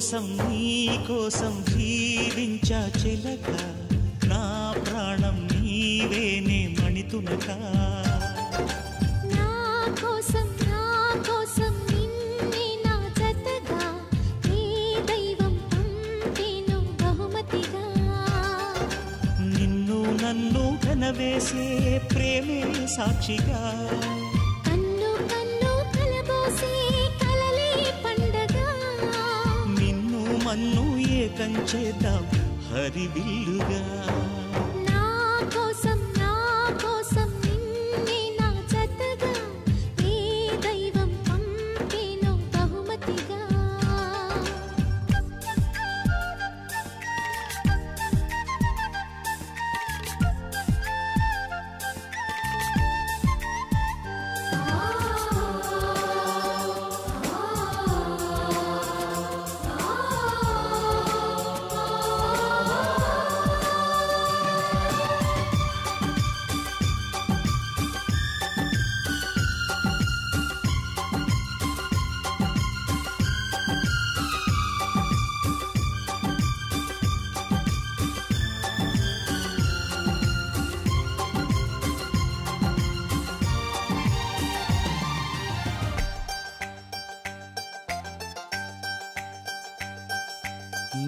కోసం జీవించా చిలక నా ప్రాణం నీవేనే మణితునక నా కోసం నిన్నే నా జతగా నీ దైవం పంపేను బహుమతిగా నిన్ను నన్ను కనవేసే ప్రేమే సాక్షిగా కన్ను కలబోసే కలలే పండగ నిన్ను మన్ను ఏకం చేద్దాం హరివిల్లుగా నా కోసం నిన్నే నా జతగా నీ దైవం పంపేను బహుమతిగా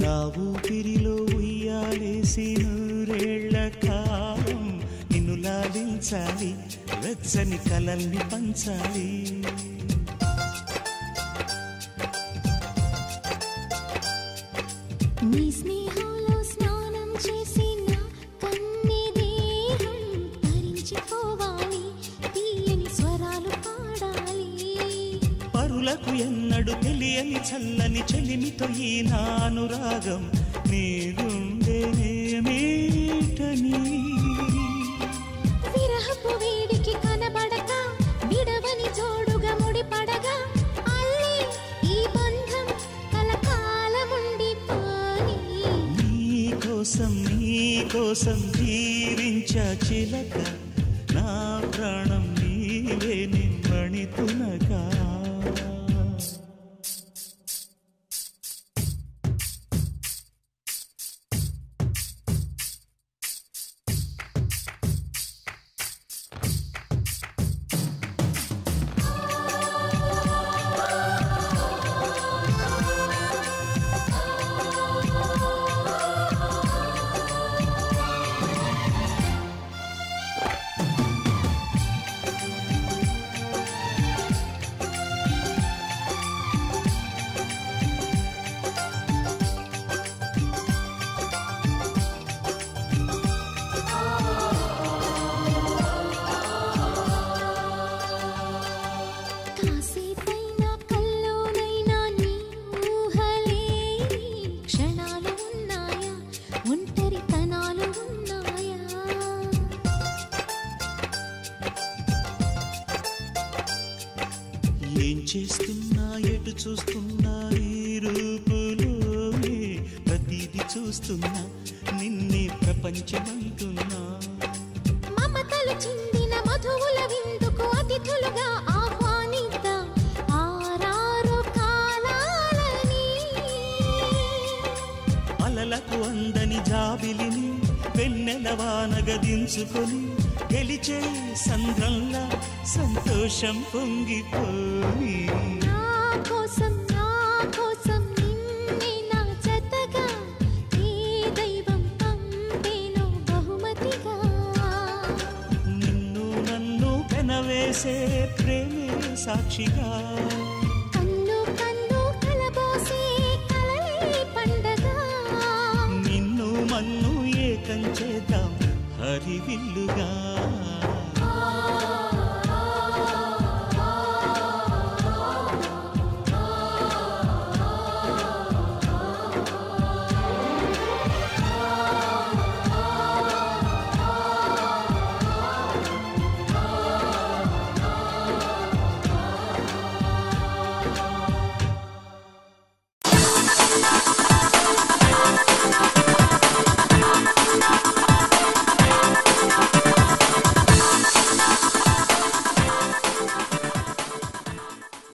నా ఊపిరిలో ఉయ్యాలేసి నూరేళ్ల కాలం నిన్ను లాలించాలి వెచ్చని కలల్ని పంచాలి నీ స్నేహంలో స్నానం చేసి నా కన్ని దేహం తరించిపోవాలి తీయని స్వరాలు పాడాలి పరులకు ఎన్నడు తెలియని చల్లని చెలిమితో ఈ నానురాగం నీరుండేనేమేటని విరహపు వేడికి కనబడక విడవని జోడుగా ముడిపడగా అల్లే ఈ బంధం కలకాలముండిపోని నీకోసం జీవించా చిలక నా ప్రాణం నీవే నిమ్మణితునగా కాసేపైనా కల్లోనైనా నీ ఊహలేని క్షణాలు ఉన్నాయా ఒంటరితనాలు ఉన్నాయా ఏం చేస్తున్నా ఎటు చూస్తున్నా ఈ రూపులోనే ప్రతిదీ చూస్తున్నా నిన్నే ప్రపంచమంటున్నా మమతలు చిందిన మధువుల విందుకు అతిథులుగా ఆహ్వానిద్దాం ఆరారు కాలాలని అలలకు అందని జాబిలిని వెన్నెల వానగదించుకొని గెలిచే సంద్రంలా సంతోషం పొంగిపోయి నా కోసం నిన్నే నా జతగా నీ దైవం పంపేను బహుమతిగా నిన్ను నన్ను పెనవేసే ప్రేమే సాక్షిగా కన్ను కలబోసే కలలే పండగ నిన్ను మన్ను ఏకం చేద్దాం హరివిల్లుగా